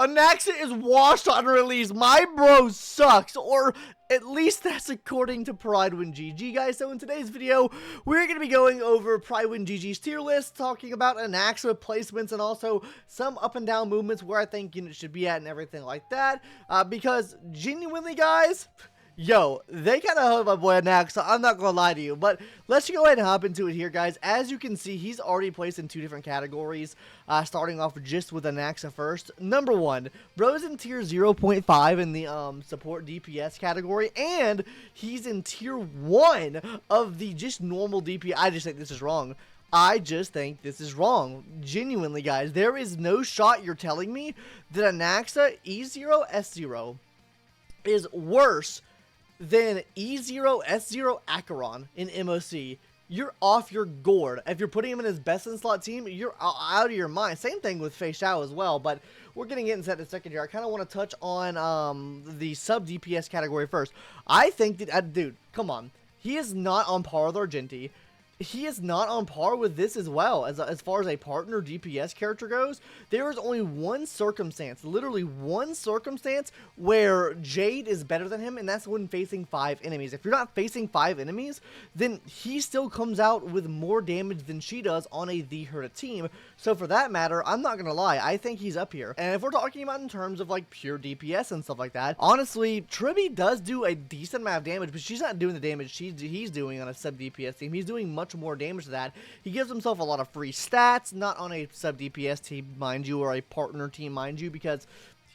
Anaxan is washed on release. My bro sucks, or at least that's according to Prydwen GG, guys. So in today's video, we're going to be going over Prydwen GG's tier list, talking about Anaxa placements, and also some up and down movements where I think units should be at and everything like that. Because genuinely, guys, yo, they kind of hurt my boy Anaxa, I'm not gonna lie to you, but let's go ahead and hop into it here, guys. As you can see, he's already placed in two different categories, starting off just with Anaxa first. Number one, bro's in tier 0.5 in the support DPS category, and he's in tier 1 of the just normal DPS. I just think this is wrong. Genuinely, guys, there is no shot you're telling me that Anaxa E0 S0 is worse than E0 S0 Acheron in MOC. You're off your gourd. If you're putting him in his best in slot team, you're out of your mind. Same thing with Fei Xiao as well, but we're getting into that in a second here. I kind of want to touch on the sub DPS category first. I think that, dude, come on. He is not on par with Argenti. He is not on par with this as well, as far as a partner DPS character goes. There is only one circumstance, literally one circumstance, where Jade is better than him, and that's when facing 5 enemies. If you're not facing 5 enemies, then he still comes out with more damage than she does on a The Herda team. So for that matter, I'm not gonna lie, I think he's up here. And if we're talking about in terms of like pure DPS and stuff like that, honestly, Tribby does do a decent amount of damage, but she's not doing the damage he's doing on a sub DPS team. He's doing much more damage to that. He gives himself a lot of free stats, not on a sub DPS team, mind you, or a partner team, mind you, because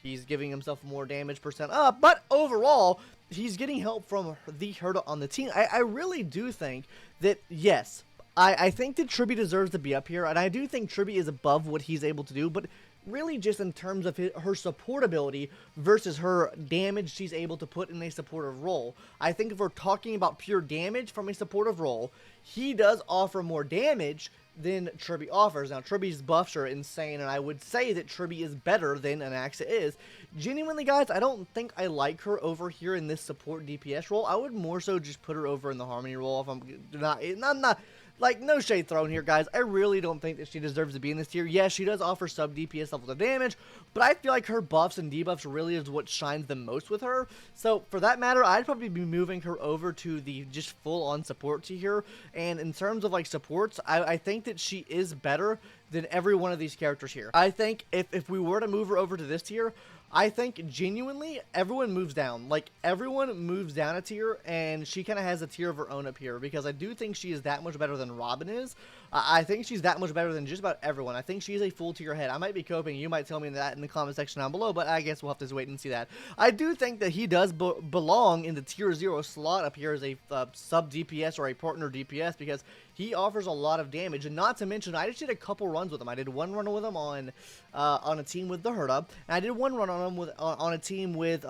he's giving himself more damage percent up, but overall, he's getting help from The Herda on the team. I really do think that, yes, I think that Tribby deserves to be up here, and I do think Tribby is above what he's able to do, but really just in terms of her support ability versus her damage she's able to put in a supportive role. I think if we're talking about pure damage from a supportive role, he does offer more damage than Tribby offers. Now, Tribby's buffs are insane, and I would say that Tribby is better than Anaxa is. Genuinely, guys, I don't think I like her over here in this support DPS role. I would more so just put her over in the Harmony role if I'm not like, no shade thrown here, guys. I really don't think that she deserves to be in this tier. Yes, she does offer sub DPS levels of damage, but I feel like her buffs and debuffs really is what shines the most with her. So, for that matter, I'd probably be moving her over to the just full-on support tier. And in terms of, like, supports, I think that she is better than every one of these characters here. I think if we were to move her over to this tier, I think genuinely everyone moves down. Like, everyone moves down a tier, and she kind of has a tier of her own up here, because I do think she is that much better than Robin is. I think she's that much better than just about everyone. I think she's a full tier ahead. I might be coping. You might tell me that in the comment section down below, but I guess we'll have to wait and see that. I do think that he does belong in the tier 0 slot up here as a sub DPS or a partner DPS, because he offers a lot of damage. And not to mention, I just did a couple runs with him. I did one run with him on a team with the Herda, and I did one run on him on a team with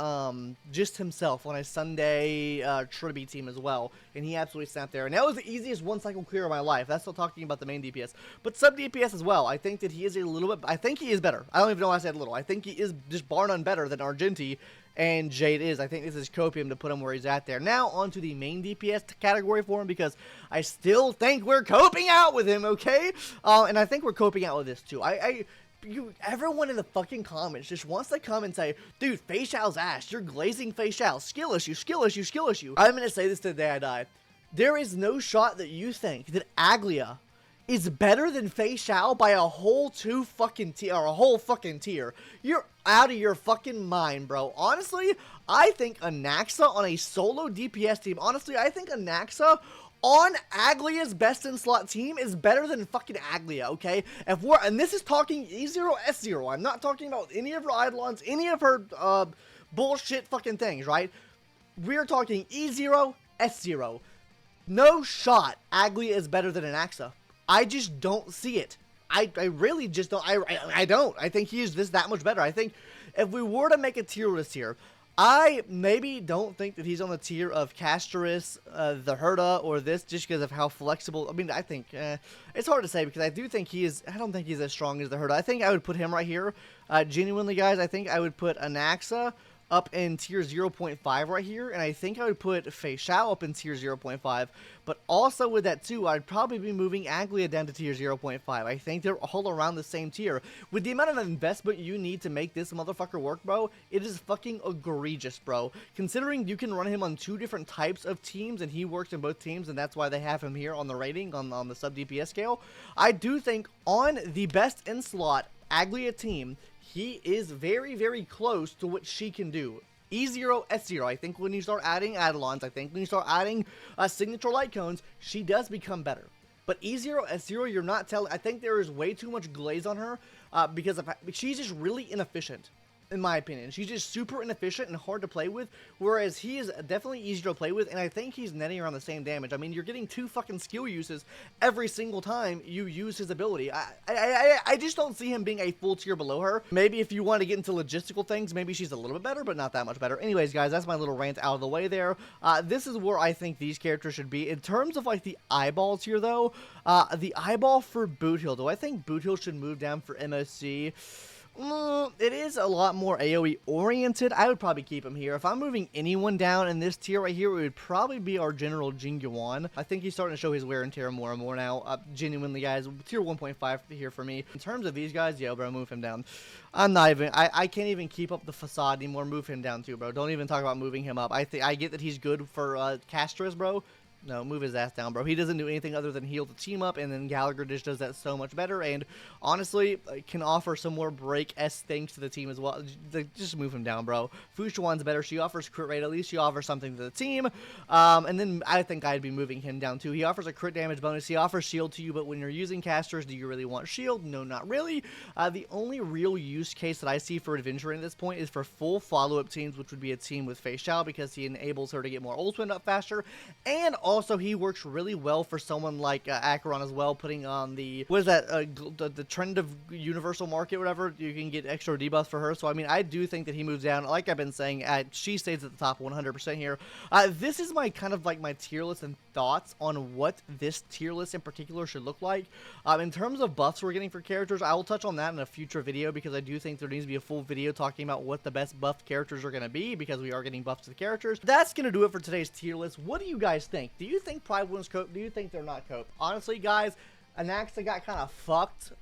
just himself on a Sunday Tribby team as well, and he absolutely snapped there. And that was the easiest one cycle clear of my life. That's still talking about the main DPS, but sub DPS as well. I think that he is a little bit. I think he is better. I don't even know why I said little. I think he is just bar none better than Argenti and Jade is. I think this is copium to put him where he's at there. Now, onto the main DPS category for him, because I still think we're coping out with him, okay? And I think we're coping out with this, too. Everyone in the fucking comments just wants to come and say, dude, Fei Xiao's ass. You're glazing Fei Xiao. Skill issue, skill issue, skill issue. I'm going to say this to the day I die. There is no shot that you think that Aglia is better than Fei Xiao by a whole fucking tier. You're out of your fucking mind, bro. Honestly, I think Anaxa on a solo DPS team, honestly, I think Anaxa on Aglia's best in slot team is better than fucking Aglia, okay? And this is talking E0 S0. I'm not talking about any of her Eidolons, any of her bullshit fucking things, right? We're talking E0 S0. No shot Aglia is better than Anaxa. I just don't see it. I really just don't. I don't. I think he is that much better. I think if we were to make a tier list here, I maybe don't think that he's on the tier of Castorice, the Herda, or this, just because of how flexible. I mean, I think it's hard to say, because I do think he is. I don't think he's as strong as the Herda. I think I would put him right here. Genuinely, guys, I think I would put Anaxa up in tier 0.5 right here, and I think I would put Fei Xiao up in tier 0.5, but also with that too, I'd probably be moving Aglia down to tier 0.5. I think they're all around the same tier. With the amount of investment you need to make this motherfucker work, bro, it is fucking egregious, bro. Considering you can run him on 2 different types of teams, and he works in both teams, and that's why they have him here on the rating, on the sub DPS scale, I do think on the best in slot Aglia team, he is very, very close to what she can do. E0, S0, I think when you start adding Adelons, I think when you start adding signature light cones, she does become better. But E0, S0, you're not telling, I think there is way too much glaze on her because she's just really inefficient. In my opinion, she's just super inefficient and hard to play with, whereas he is definitely easier to play with, and I think he's netting around the same damage. I mean, you're getting 2 fucking skill uses every single time you use his ability. I just don't see him being a full tier below her. Maybe if you want to get into logistical things, maybe she's a little bit better, but not that much better. Anyways, guys, that's my little rant out of the way there. This is where I think these characters should be. In terms of, like, the eyeballs here, though, the eyeball for Boothill, do I think Boothill should move down for MOC? It is a lot more AoE oriented. I would probably keep him here. If I'm moving anyone down in this tier right here, it would probably be our General Jing Yuan. I think he's starting to show his wear and tear more and more now. Genuinely, guys, tier 1.5 here for me. In terms of these guys, yo, bro, move him down. I'm not even, I can't even keep up the facade anymore. Move him down too, bro. Don't even talk about moving him up. I get that he's good for Castorice, bro. No, move his ass down, bro. He doesn't do anything other than heal the team up, and then Gallagher just does that so much better, and honestly, can offer some more break-S things to the team as well. Just move him down, bro. Fu Shuan's better. She offers crit rate. At least she offers something to the team, and then I think I'd be moving him down, too. He offers a crit damage bonus. He offers shield to you, but when you're using casters, do you really want shield? No, not really. The only real use case that I see for Adventure at this point is for full follow-up teams, which would be a team with Fei Xiao, because he enables her to get more ult spin up faster, and also he works really well for someone like Acheron as well, putting on the, what is that, the trend of universal market, whatever. You can get extra debuffs for her, so I mean, I do think that he moves down. Like I've been saying, she stays at the top 100% here. This is my kind of like my tier list and thoughts on what this tier list in particular should look like. In terms of buffs we're getting for characters, I will touch on that in a future video, because I do think there needs to be a full video talking about what the best buffed characters are going to be, because we are getting buffs to the characters. That's going to do it for today's tier list. What do you guys think? Do you think Prydwen's cope? Do you think they're not cope? Honestly, guys, Anaxa got kind of fucked.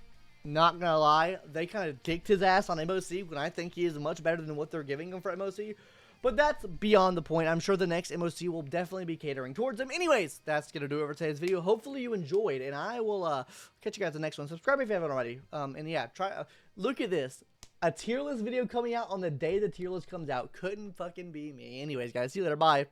Not gonna lie, they kind of kicked his ass on MOC when I think he is much better than what they're giving him for MOC. But that's beyond the point. I'm sure the next MOC will definitely be catering towards him. Anyways, that's going to do it for today's video. Hopefully you enjoyed, and I will catch you guys in the next one. Subscribe if you haven't already. And yeah, look at this. A tier list video coming out on the day the tier list comes out. Couldn't fucking be me. Anyways, guys, see you later. Bye.